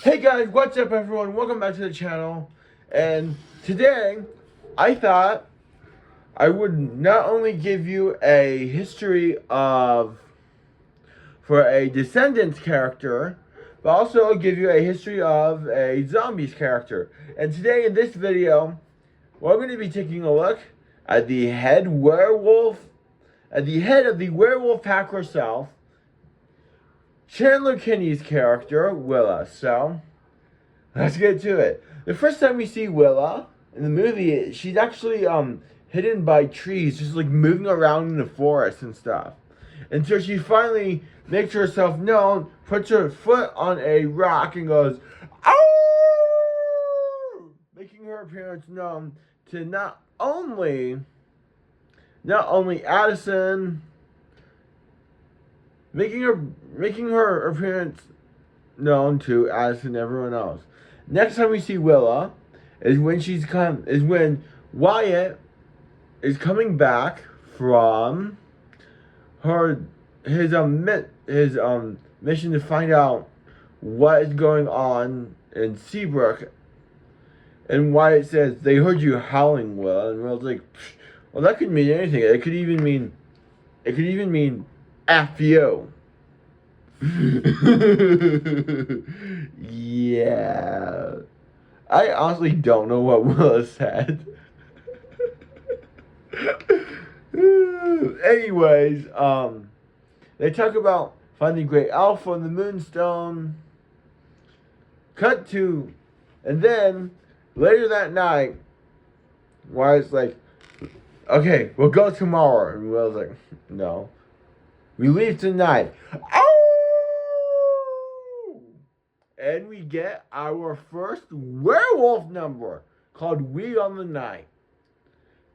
Hey guys, what's up everyone? Welcome back to the channel. And today, I thought I would not only give you a history for a Descendants character, but also give you a history of a Zombies character. And today in this video, we're going to be taking a look at the head of the werewolf pack herself, Chandler Kinney's character, Willa. So, let's get to it. The first time we see Willa in the movie, she's actually hidden by trees, just like moving around in the forest and stuff. Until she finally makes herself known, puts her foot on a rock and goes, "Ow!" Making her appearance known to not only Addison, making her appearance known to Addison and everyone else. Next time we see Willa is when Wyatt is coming back from his mission to find out what is going on in Seabrook. And Wyatt says, "They heard you howling, Willa," and Willa's like, "Well, that could mean anything. It could even mean F you." Yeah. I honestly don't know what Willa said. Anyways, they talk about finding Great Alpha in the Moonstone. And then later that night, Wyatt's like, "Okay, we'll go tomorrow." And Willa's like, "No, we leave tonight." And we get our first werewolf number called "We on the Night."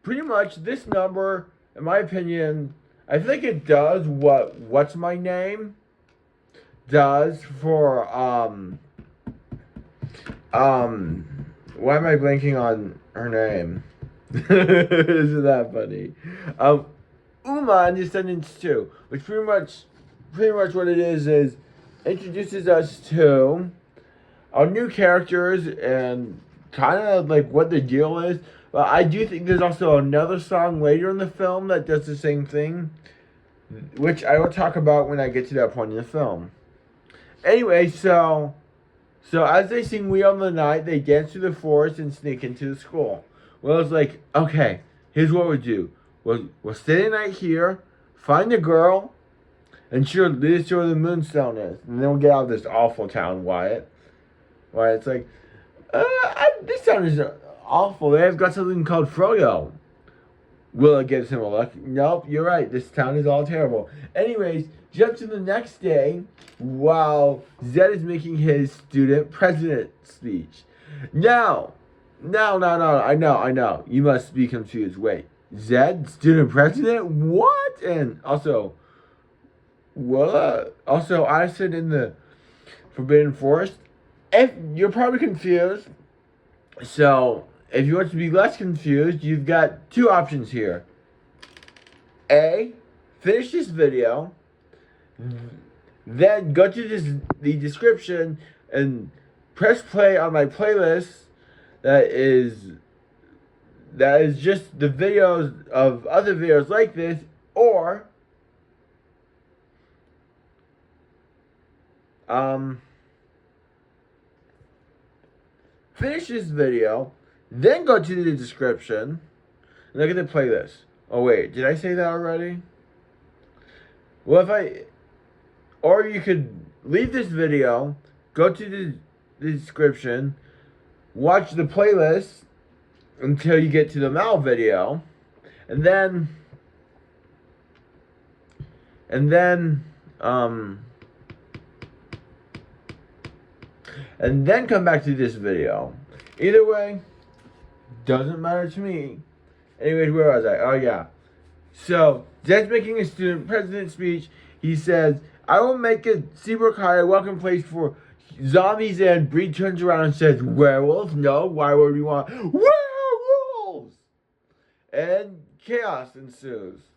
Pretty much this number, in my opinion, I think it does what What's My Name does for why am I blanking on her name? Isn't that funny? Uma in Descendants 2, which pretty much what it is introduces us to our new characters and kind of like what the deal is. But I do think there's also another song later in the film that does the same thing, which I will talk about when I get to that point in the film. Anyway, so as they sing "We on the Night," they dance through the forest and sneak into the school. Well, it's like, okay, here's what we'll do. We'll stay the night here, find the girl, and she'll lead us to where the Moonstone is. And then we'll get out of this awful town, Wyatt. Wyatt's like, this town is awful. They've got something called Froyo. Willa gives him a look. "Nope, you're right. This town is all terrible." Anyways, jump to the next day while Zed is making his student president speech. No. I know. You must be confused. Wait, Zed, student president? What? And also, Willa? Also, Addison in the Forbidden Forest? If you're probably confused, so if you want to be less confused, you've got two options here. A, finish this video, then go to the description and press play on my playlist that is just the videos of other videos like this, or finish this video, then go to the description and look at the playlist. Oh wait, did I say that already? Well, or you could leave this video, go to the description, watch the playlist until you get to the Mal video, and then come back to this video. Either way, doesn't matter to me. Anyways, where was I? Oh yeah. So, Zed's making a student president speech. He says, "I will make Seabrook High a welcome place for zombies," and Bree turns around and says, "Werewolves? No, why would we want werewolves?" And chaos ensues.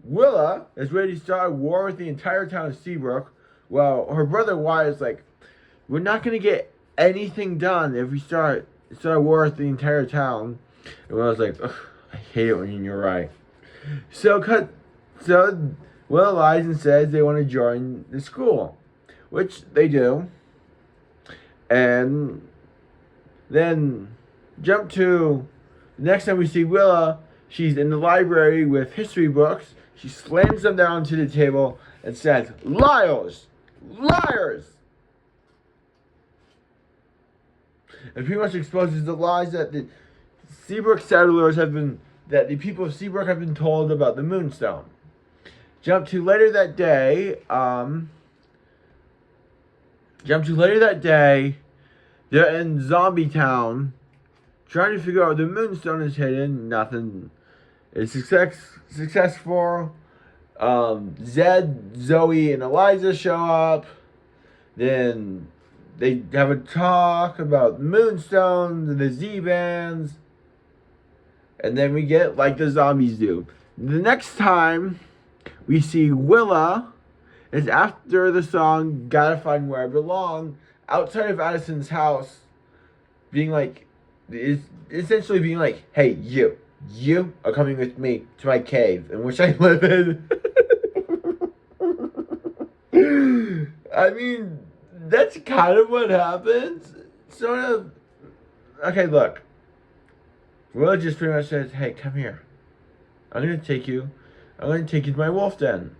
Willa is ready to start a war with the entire town of Seabrook. Well, her brother Wyatt's like, we're not gonna get anything done if we start a war with the entire town. And I was like, ugh, I hate it when you're right. So Will lies and says they want to join the school, which they do. And then jump to the next time we see Willa, she's in the library with history books. She slams them down to the table and says, "Liars! Liars!" And pretty much exposes the lies that the Seabrook settlers that the people of Seabrook have been told about the Moonstone. Jump to later that day. They're in Zombie Town, trying to figure out where the Moonstone is hidden. Nothing is successful. Zed, Zoe, and Eliza show up. Then they have a talk about the Moonstones and the Z-Bands. And then we get like the zombies do. The next time we see Willa is after the song "Gotta Find Where I Belong" outside of Addison's house, being like, is essentially being like, "Hey, you are coming with me to my cave in which I live in." I mean, that's kind of what happens. Sort of. Okay, look. Willa just pretty much says, "Hey, come here. I'm gonna take you to my wolf den,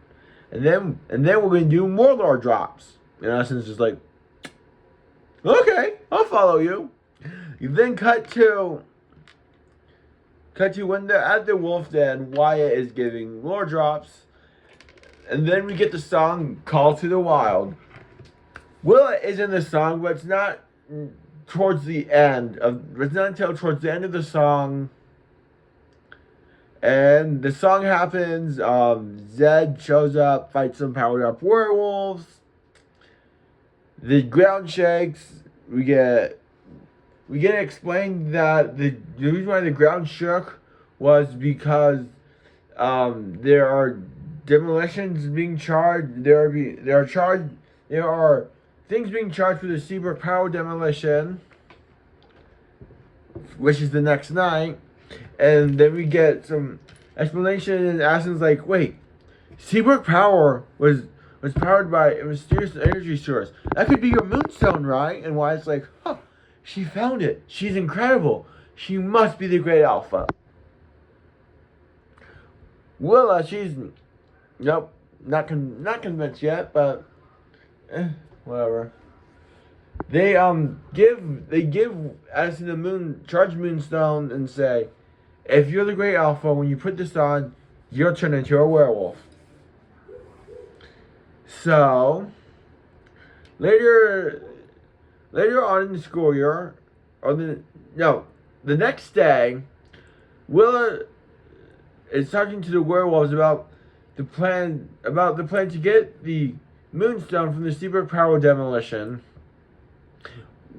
and then we're gonna do more lore drops." And Addison's just like, "Okay, I'll follow you." You then cut to when they're at the wolf den. Wyatt is giving lore drops, and then we get the song "Call to the Wild." Willa is in the song, but it's not towards the end of. It's not until towards the end of the song. And the song happens. Zed shows up, fights some powered up werewolves. The ground shakes. We get explained that the reason why the ground shook was because there are demolitions being charged. There are things being charged for the Seabrook Power demolition, which is the next night. And then we get some explanation, and Aston's like, "Wait, Seabrook Power was powered by a mysterious energy source. That could be your Moonstone, right?" And Wyatt's like, "Huh, she found it. She's incredible. She must be the Great Alpha." Willa, she's nope, not convinced yet, but whatever. They give Addison the charged Moonstone and say, "If you're the Great Alpha, when you put this on, you'll turn into a werewolf." So later on in the school year, the next day, Willa is talking to the werewolves about the plan to get the Moonstone from the Seabrook Power demolition.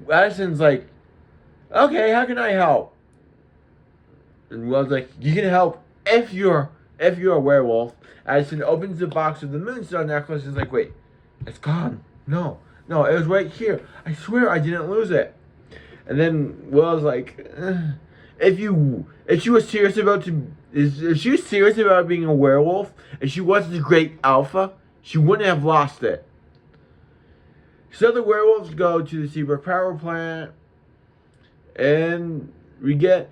Addison's like, "Okay, how can I help?" And Will's like, "You can help if you're a werewolf." Addison opens the box of the Moonstone necklace and is like, "Wait, it's gone. No, it was right here. I swear I didn't lose it." And then Will's like, if she was serious about being a werewolf, and she was the Great Alpha, she wouldn't have lost it." So the werewolves go to the Seabrook Power Plant, and we get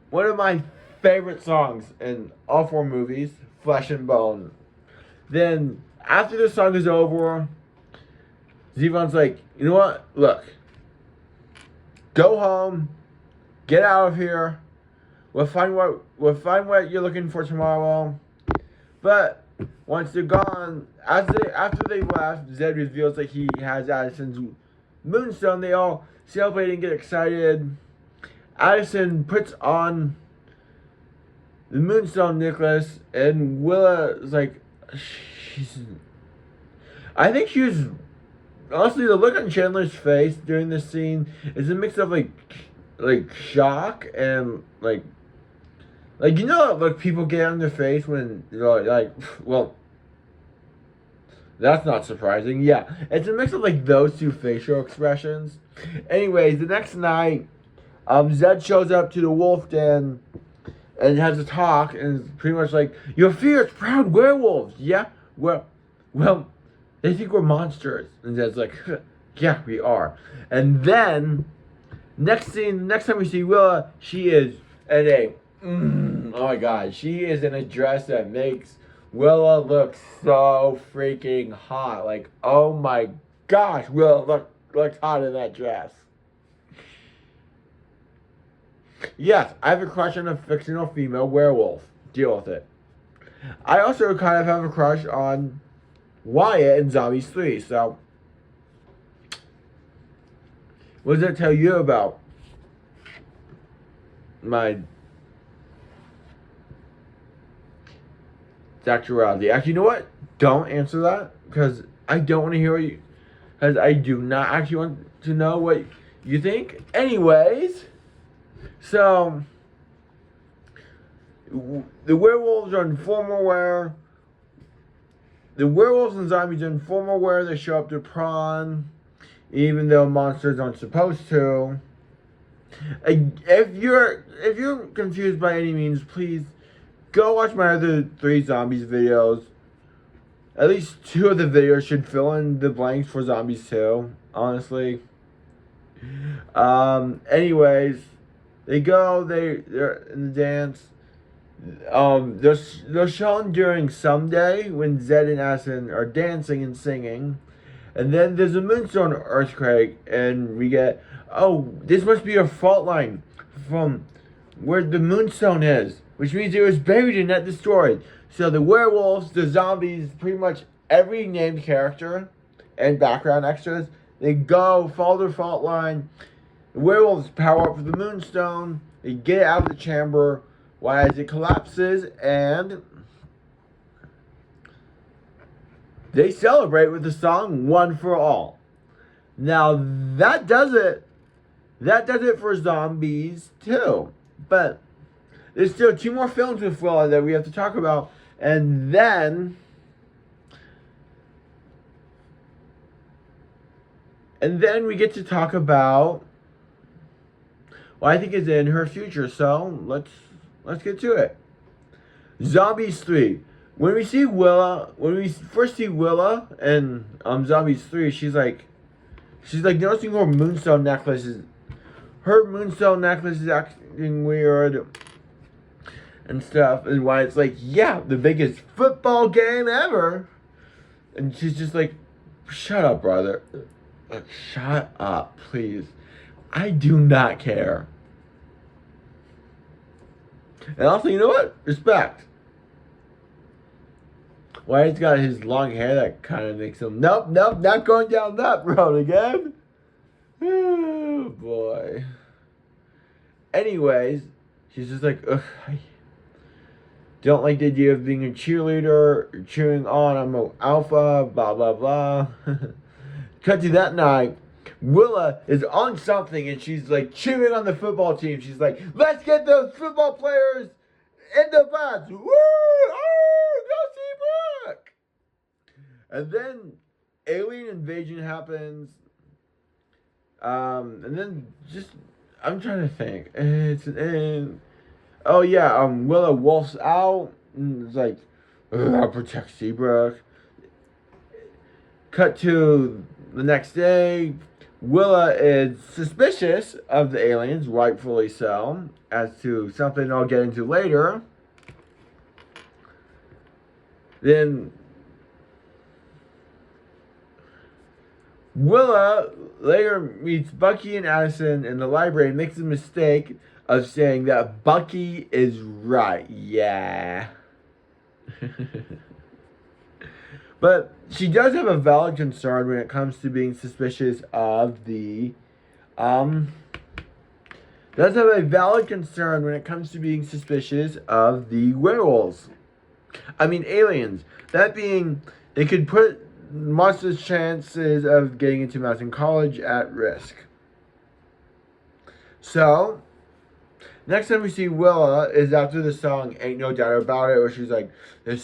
one of my favorite songs in all four movies, "Flesh and Bone." Then, after the song is over, Zevon's like, "You know what? Look. Go home. Get out of here. We'll find what you're looking for tomorrow." But once they're gone, after they left, Zed reveals that he has Addison's Moonstone. They all celebrate and get excited. Addison puts on the Moonstone necklace, and Willa is like, I think she was, honestly, the look on Chandler's face during this scene is a mix of like shock and like people get on their face when they're like, well, That's not surprising. Yeah, it's a mix of like those two facial expressions. Anyways, the next night, Zed shows up to the wolf den and has a talk, and it's pretty much like, "Your fierce, proud werewolves, yeah? Well, they think we're monsters." And Zed's like, "Yeah, we are." And then next time we see Willa, she is in a oh my god, she is in a dress that makes Willa look so freaking hot. Like, oh my gosh, Willa looks hot in that dress. Yes, I have a crush on a fictional female werewolf. Deal with it. I also kind of have a crush on Wyatt in Zombies 3. So, what does that tell you about my sexuality? Actually, you know what? Don't answer that, because I don't want to hear what you... Because I do not actually want to know what you think. Anyways, so... The werewolves are in formal wear. The werewolves and zombies are in formal wear. They show up to prawn, even though monsters aren't supposed to. If you're confused by any means, please go watch my other 3 zombies videos. At least 2 of the videos should fill in the blanks for Zombies 2, honestly. Anyways, they're in the dance. They're shown during Someday when Zed and Asin are dancing and singing. And then there's a moonstone earthquake, and we get, oh, this must be a fault line from where the moonstone is, which means it was buried and not destroyed. So the werewolves, the zombies, pretty much every named character and background extras, they follow their fault line. The werewolves power up for the moonstone. They get out of the chamber as it collapses, and they celebrate with the song "One for All." Now that does it. That does it for Zombies 2. But there's still 2 more films with Willa that we have to talk about, and then we get to talk about what I think is in her future. So let's get to it. Zombies 3. When we first see Willa in Zombies 3, she's like noticing her moonstone necklaces. Her moonstone necklace is acting weird and stuff, and why it's like, yeah, the biggest football game ever. And she's just like, shut up, brother. Like, shut up, please. I do not care. And also, you know what? Respect. Wyatt's got his long hair that kind of makes him... Nope, not going down that road again. Oh, boy. Anyways, she's just like, ugh, I don't like the idea of being a cheerleader, cheering on, I'm an alpha, blah, blah, blah. Cut to that night. Willa is on something, and she's like cheering on the football team. She's like, let's get those football players in the bus. Woo! Oh, go see Brooke! And then alien invasion happens. And then I'm trying to think. Oh yeah, Willa wolfs out, and it's like, I'll protect Seabrook. Cut to the next day. Willa is suspicious of the aliens, rightfully so, as to something I'll get into later. Then Willa later meets Bucky and Addison in the library and makes the mistake of saying that Bucky is right. Yeah. But she does have a valid concern when it comes to being suspicious of the, does have a valid concern when it comes to being suspicious of the werewolves. I mean, aliens. That being, they could put monsters' chances of getting into Mountain College at risk. So, next time we see Willa is after the song "Ain't No Doubt About It," where she's like, there's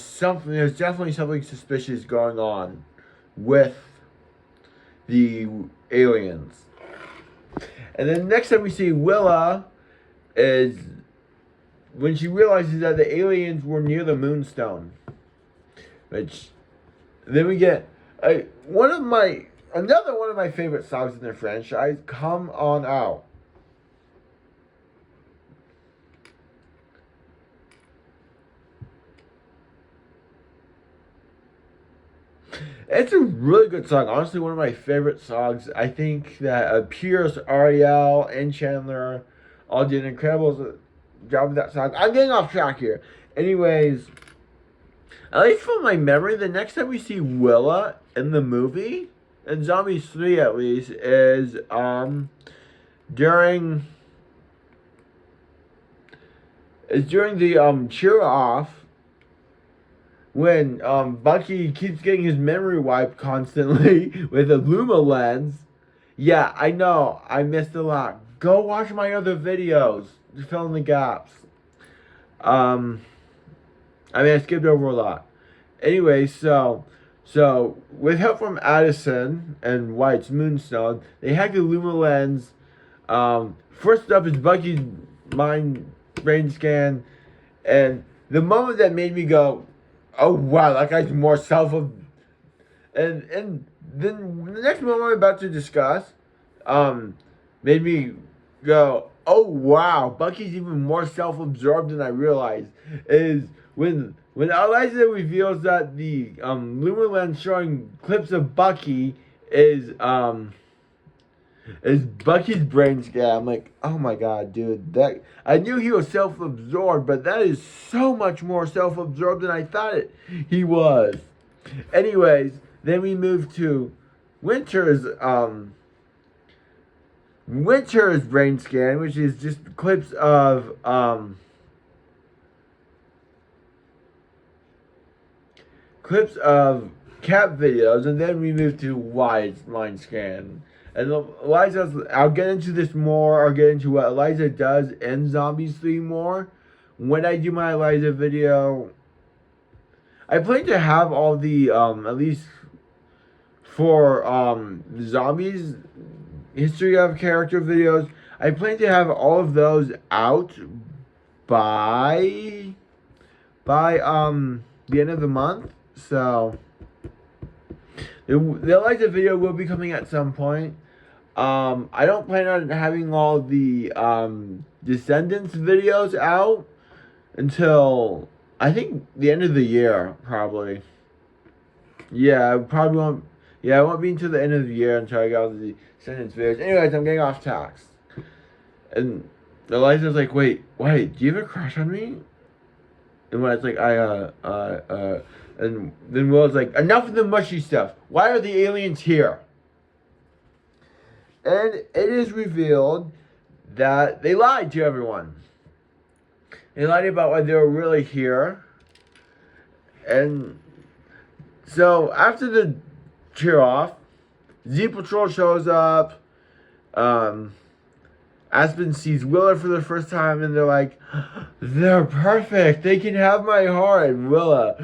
definitely something suspicious going on with the aliens. And then next time we see Willa is when she realizes that the aliens were near the Moonstone. Which then we get another one of my favorite songs in the franchise, Come On Out. It's a really good song. Honestly, one of my favorite songs. I think that Pierce, Ariel, and Chandler all did an incredible job with that song. I'm getting off track here. Anyways, at least from my memory, the next time we see Willa in the movie, in Zombies 3 at least, is during the cheer off, when Bucky keeps getting his memory wiped constantly with a Luma lens. Yeah, I know, I missed a lot. Go watch my other videos to fill in the gaps. I skipped over a lot. Anyway, so with help from Addison and White's Moonstone, they hacked the Luma lens. First up is Bucky's brain scan, and the moment that made me go, oh wow, that guy's more and then the next moment I'm about to discuss made me go, oh wow, Bucky's even more self-absorbed than I realized. Is when Eliza reveals that the Luma lens showing clips of Bucky is Bucky's brain scan. I'm like, oh my god, dude, that I knew he was self-absorbed, but that is so much more self-absorbed than I thought he was. Anyways, then we move to Winter's brain scan, which is just clips of cat videos, and then we move to Wyatt's mind scan. And I'll get into this more. I'll get into what Eliza does in Zombies 3 more. When I do my Eliza video, I plan to have all the, at least for Zombies History of Character videos, I plan to have all of those out by the end of the month. So the Eliza video will be coming at some point. I don't plan on having all the Descendants videos out until I think the end of the year, probably. Yeah, I probably won't. Yeah, it won't be until the end of the year until I get all the Descendants videos. Anyways, I'm getting off task. And Eliza's like, wait, do you have a crush on me? And when it's like, and then Will's like, enough of the mushy stuff. Why are the aliens here? And it is revealed that they lied to everyone. They lied about why they were really here. And so after the cheer off, Z Patrol shows up. Aspen sees Willa for the first time, and they're like, they're perfect. They can have my heart. And Willa,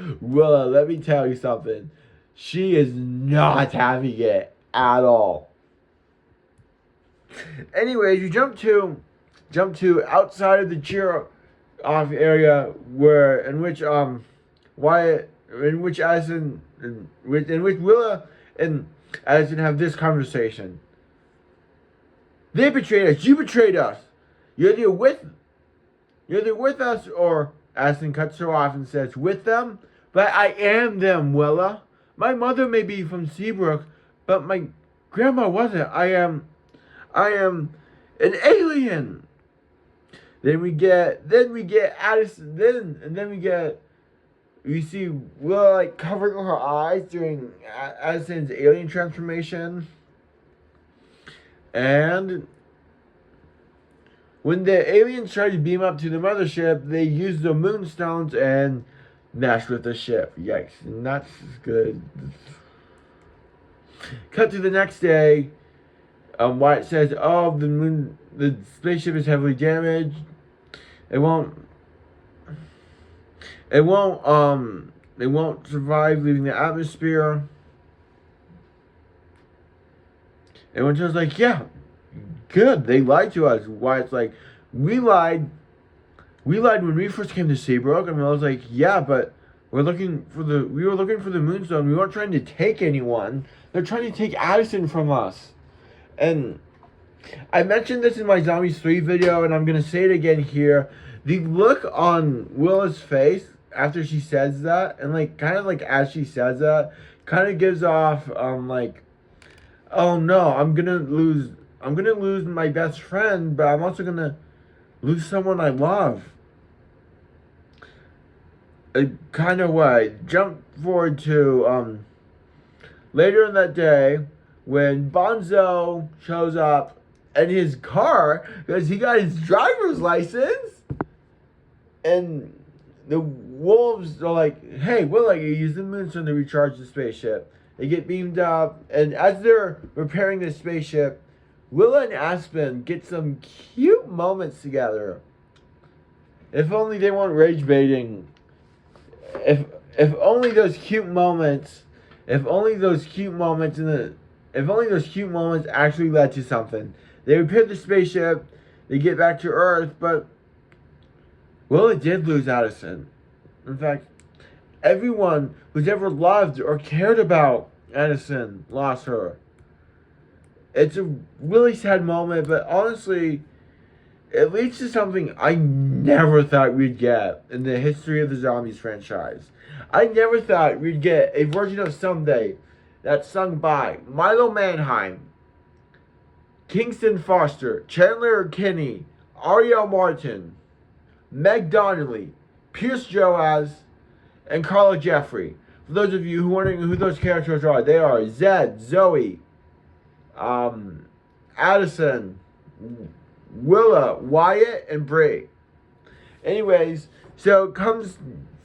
let me tell you something. She is not having it at all. Anyways, you jump to outside of the cheer off area in which Addison in which Willa and Addison have this conversation. They betrayed us. You betrayed us. You're either with us, or Addison cuts her off and says, with them? But I am them, Willa. My mother may be from Seabrook, but my grandma wasn't. I am an alien. Then we get Addison. We see Willa like covering her eyes during Addison's alien transformation. And when the aliens try to beam up to the mothership, they use the moonstones and mess with the ship. Yikes. And that's good. Cut to the next day. Wyatt says, oh, the spaceship is heavily damaged. It won't survive leaving the atmosphere. And Winter's like, yeah, good. They lied to us. Wyatt's like, we lied. We lied when we first came to Seabrook. I was like, yeah, but we were looking for the Moonstone. We weren't trying to take anyone. They're trying to take Addison from us. And I mentioned this in my Zombies 3 video, and I'm going to say it again here. The look on Willa's face after she says that, and like kind of like as she says that, kind of gives off like, oh no, I'm gonna lose my best friend, but I'm also gonna lose someone I love. Kind of way. Jump forward to later in that day when Bonzo shows up in his car because he got his driver's license, and the wolves are like, hey, Willa, you use the Moonstone to recharge the spaceship. They get beamed up, and as they're repairing the spaceship, Willa and Aspen get some cute moments together. If only they weren't rage baiting. If only those cute moments, if only those cute moments actually led to something. They repair the spaceship, they get back to Earth, but Willa did lose Addison. In fact, everyone who's ever loved or cared about Addison lost her. It's a really sad moment, but honestly, it leads to something I never thought we'd get in the history of the Zombies franchise. I never thought we'd get a version of Someday that's sung by Milo Manheim, Kingston Foster, Chandler Kinney, Ariel Martin, Meg Donnelly, Pierce Joaz, and Carla Jeffrey. For those of you who are wondering who those characters are, they are Zed, Zoe, Addison, Willa, Wyatt, and Bree. Anyways, so it comes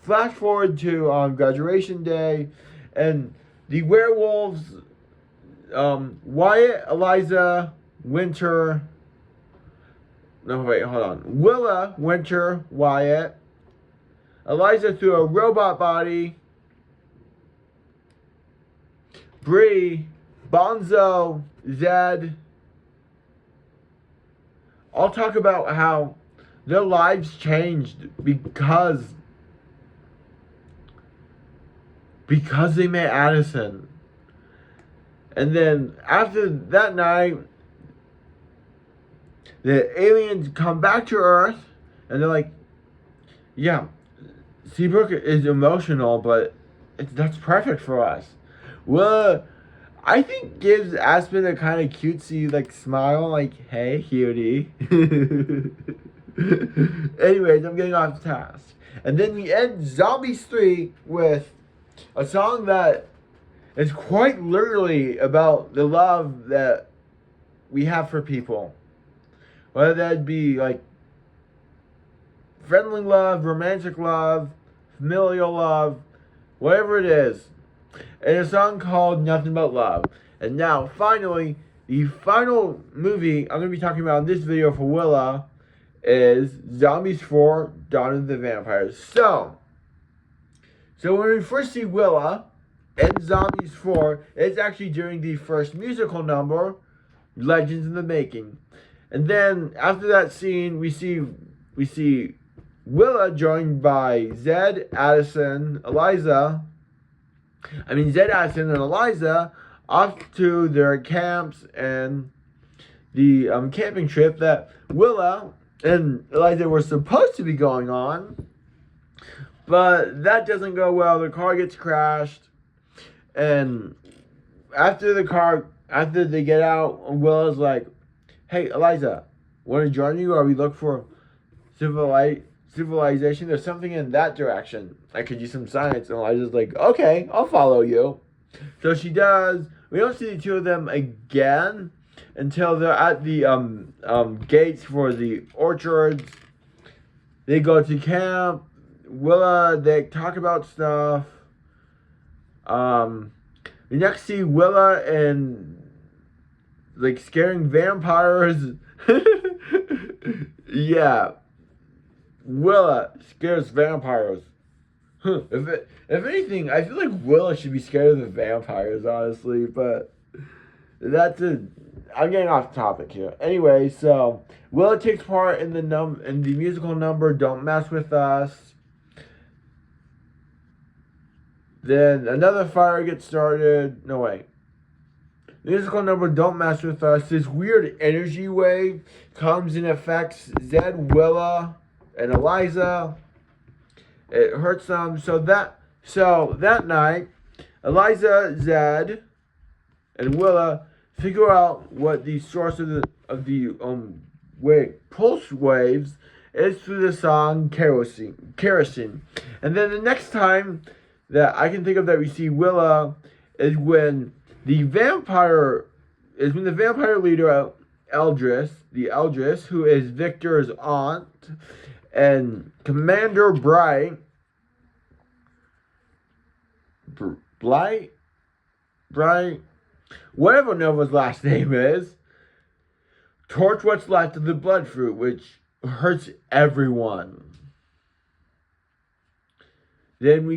flash forward to graduation day, and the werewolves, Wyatt, Eliza, Winter. No, wait, hold on. Willa, Winter, Wyatt, Eliza through a robot body, Bree, Bonzo, Zed. I'll talk about how their lives changed because they met Addison. And then after that night, the aliens come back to Earth, and they're like, yeah, Seabrook is emotional, but that's perfect for us. Well, I think gives Aspen a kind of cutesy like smile, like, hey, cutie. Anyways, I'm getting off task. And then we end Zombies 3 with a song that is quite literally about the love that we have for people. Whether that be like friendly love, romantic love, familial love, whatever it is. And a song called Nothing But Love. And now, finally, the final movie I'm going to be talking about in this video for Willa is Zombies 4, Dawn of the Vampires. So when we first see Willa in Zombies 4, it's actually during the first musical number, Legends in the Making. And then, after that scene, we see Willa joined by Zed, Addison, Addison, and Eliza off to their camps and the camping trip that Willa and Eliza were supposed to be going on. But that doesn't go well. The car gets crashed. And after they get out, Willa's like, hey, Eliza, want to join you, or we look for civilization? There's something in that direction. I could use some science. And Eliza's like, okay, I'll follow you. So she does. We don't see the two of them again until they're at the gates for the orchards. They go to camp. Willa, they talk about stuff. We next see Willa and like scaring vampires. Yeah. Willa scares vampires. If anything, I feel like Willa should be scared of the vampires, honestly. But that's I'm getting off topic here. Anyway, so Willa takes part in the musical number "Don't Mess with Us." Then another fire gets started. No, wait. Musical number "Don't Mess with Us." This weird energy wave comes and affects Zed, Willa, and Eliza. It hurts them. So that night, Eliza, Zed, and Willa figure out what the source of the pulse waves is through the song Kerosene. And then the next time that I can think of that we see Willa is when the vampire leader Eldris, who is Victor's aunt, and Commander Bright, whatever Nova's last name is, torch what's left of the blood fruit, which hurts everyone. Then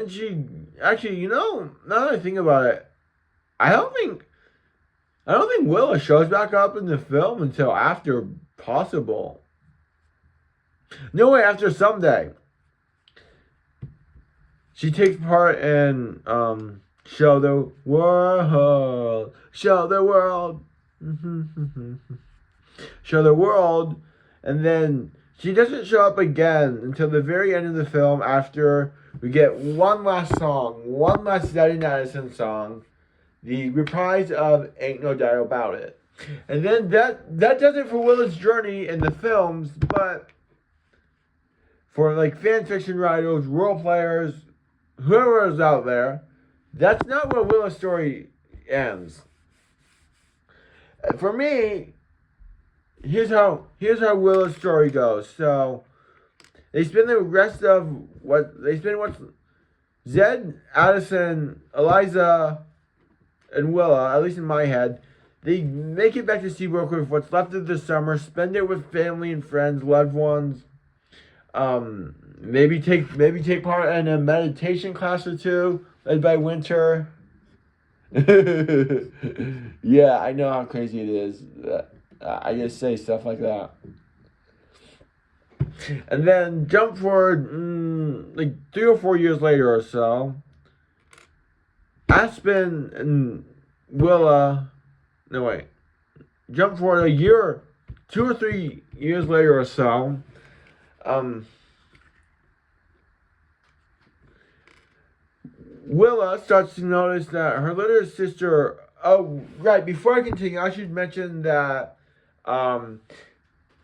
she, actually, now that I think about it, I don't think Willa shows back up in the film until after Possible. No way, after Someday. She takes part in Show the World, Show the World, Show the World, and then she doesn't show up again until the very end of the film after we get one last Daddy Madison song, the reprise of Ain't No Doubt About It. And then that does it for Willa's journey in the films, but for like fan fiction writers, role players, whoever is out there, that's not where Willa's story ends. For me, here's how Willa's story goes. So they spend what's Zed, Addison, Eliza, and Willa, at least in my head, they make it back to Seabrook with what's left of the summer, spend it with family and friends, loved ones. Maybe take part in a meditation class or two, led by Winter. Yeah, I know how crazy it is. I just say stuff like that. And then jump forward, like 3 or 4 years later or so, Aspen and Willa. No, wait. Jump forward a year, 2 or 3 years later or so. Willa starts to notice that her little sister. Oh, right. Before I continue, I should mention that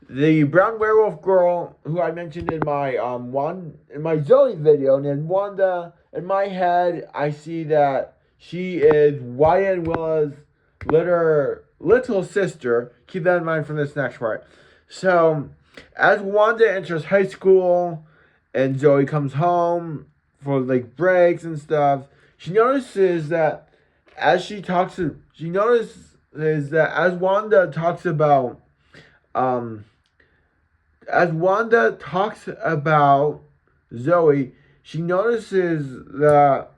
the brown werewolf girl who I mentioned in my in my Zoe video, named Wanda. In my head, I see that she is Wyatt and Willa's little sister. Keep that in mind for this next part. So, as Wanda enters high school and Zoe comes home for like breaks and stuff, she notices that as Wanda talks about Zoe, she notices that,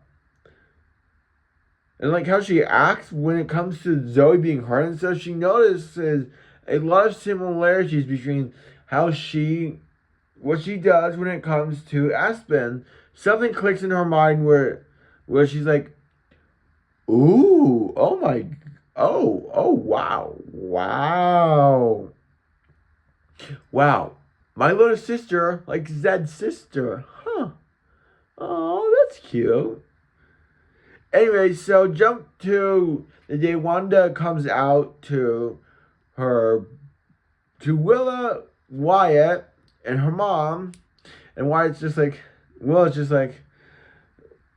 and like how she acts when it comes to Zoe being hurt, and so she notices a lot of similarities between what she does when it comes to Aspen. Something clicks in her mind where she's like, ooh, wow, my little sister, like Zed's sister, huh? Oh, that's cute. Anyway, so jump to the day Wanda comes out to Willa, Wyatt, and her mom, and Willa's just like,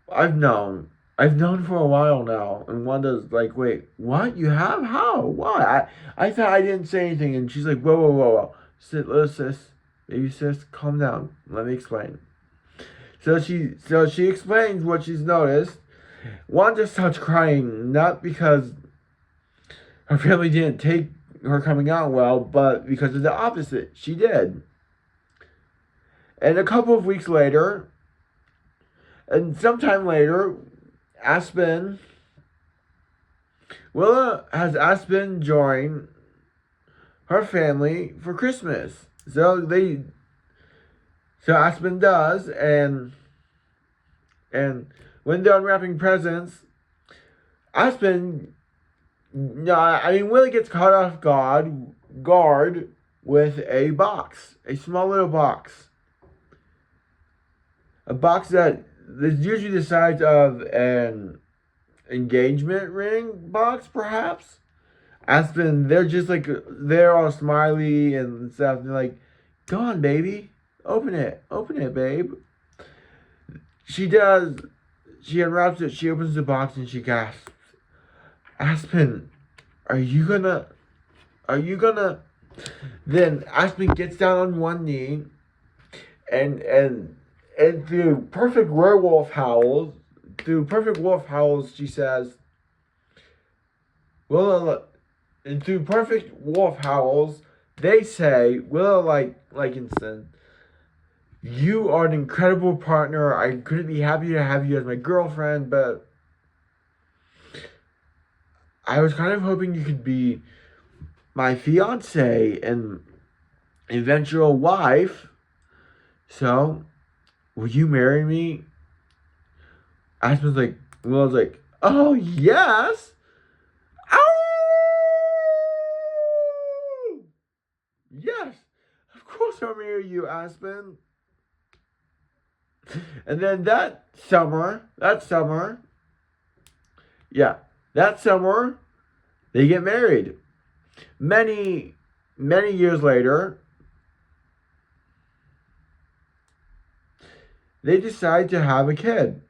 I've known for a while now. And Wanda's like, wait, what? You have? How? Why? I thought I didn't say anything. And she's like, whoa. Little sis, baby sis, calm down. Let me explain. So she explains what she's noticed. Wanda starts crying, not because her family didn't take her coming out well, but because of the opposite. She did. And a couple of weeks later, and sometime later, Aspen Willa has Aspen join her family for Christmas. So Aspen does, and when they're unwrapping presents, Aspen, no, I mean Willie gets caught off guard with a box, a small little box, a box that is usually the size of an engagement ring box, perhaps. Aspen, they're all smiley and stuff. And they're like, "Go on, baby, open it, babe." She does. She unwraps it. She opens the box and she gasps, "Aspen, are you gonna? Are you gonna?" Then Aspen gets down on one knee, and and and through perfect wolf howls, she says, "Willa," and through perfect wolf howls, they say, "Willa Lykensen, you are an incredible partner. I couldn't be happier to have you as my girlfriend, but I was kind of hoping you could be my fiance and eventual wife. So, will you marry me?" Aspen's like, Will's like, "Oh, yes. Oh, yes. Of course I'll marry you, Aspen." And then yeah, that summer, they get married. Many, many years later, they decide to have a kid,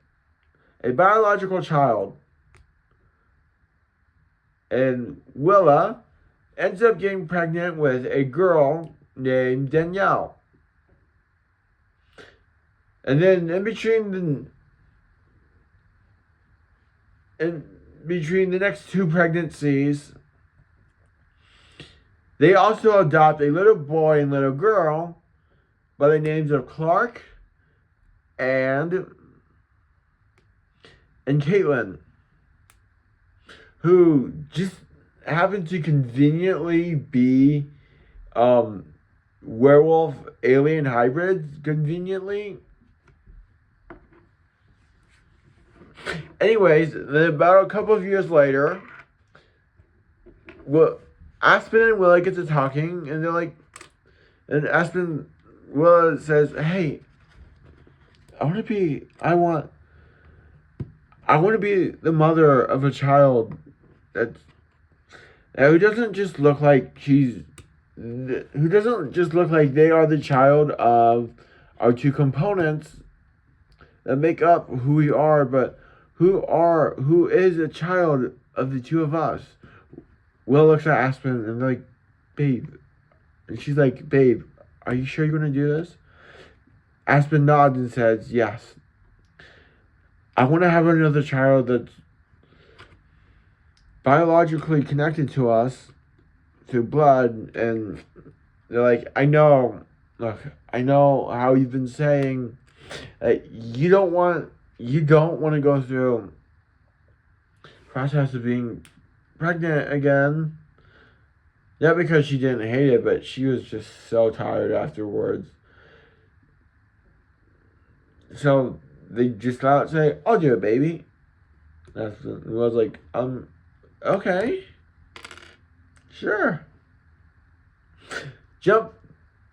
a biological child. And Willa ends up getting pregnant with a girl named Danielle. And then in between the next two pregnancies, they also adopt a little boy and little girl by the names of Clark and Caitlin, who just happen to conveniently be werewolf alien hybrids. Conveniently. Anyways, then about a couple of years later, Aspen and Willa get to talking, and they're like, and Willa says, "Hey, I want to be the mother of a child who doesn't just look like they are the child of our two components that make up who we are, but who is a child of the two of us." Will looks at Aspen and they're like, "Babe," and she's like, "Babe, are you sure you're gonna do this?" Aspen nods and says, "Yes. I want to have another child that's biologically connected to us through blood." And they're like, "I know. Look, I know how you've been saying that you don't want to go through the process of being pregnant again." Not because she didn't hate it, but she was just so tired afterwards. So they just out say, "I'll do it, baby." That's it was like, okay, sure. Jump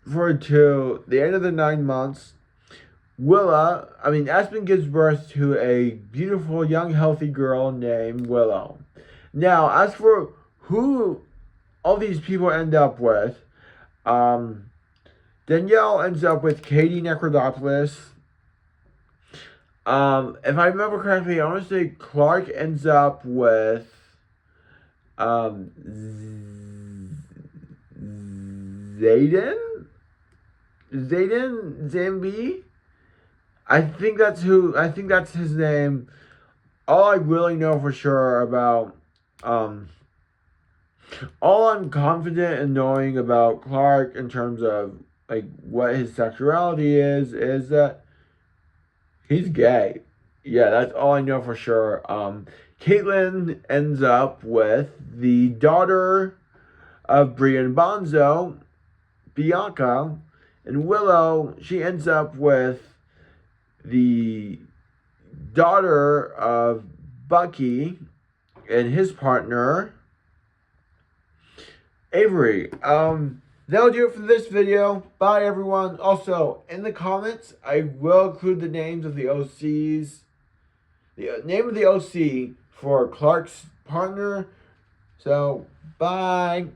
forward to the end of the 9 months. Aspen gives birth to a beautiful, young, healthy girl named Willow. Now, as for who all these people end up with, Danielle ends up with Katie Necrodopoulos. If I remember correctly, I want to say Clark ends up with Zayden Zambi. I think that's his name. All I really know for sure about all I'm confident in knowing about Clark in terms of like what his sexuality is that he's gay. yeah, that's all I know for sure. Caitlin ends up with the daughter of Brian Bonzo, Bianca, and Willow. She ends up with the daughter of Bucky and his partner, Avery. That'll do it for this video. Bye, everyone. Also, in the comments, I will include the names of the OCs. The name of the OC for Clark's partner. So, bye.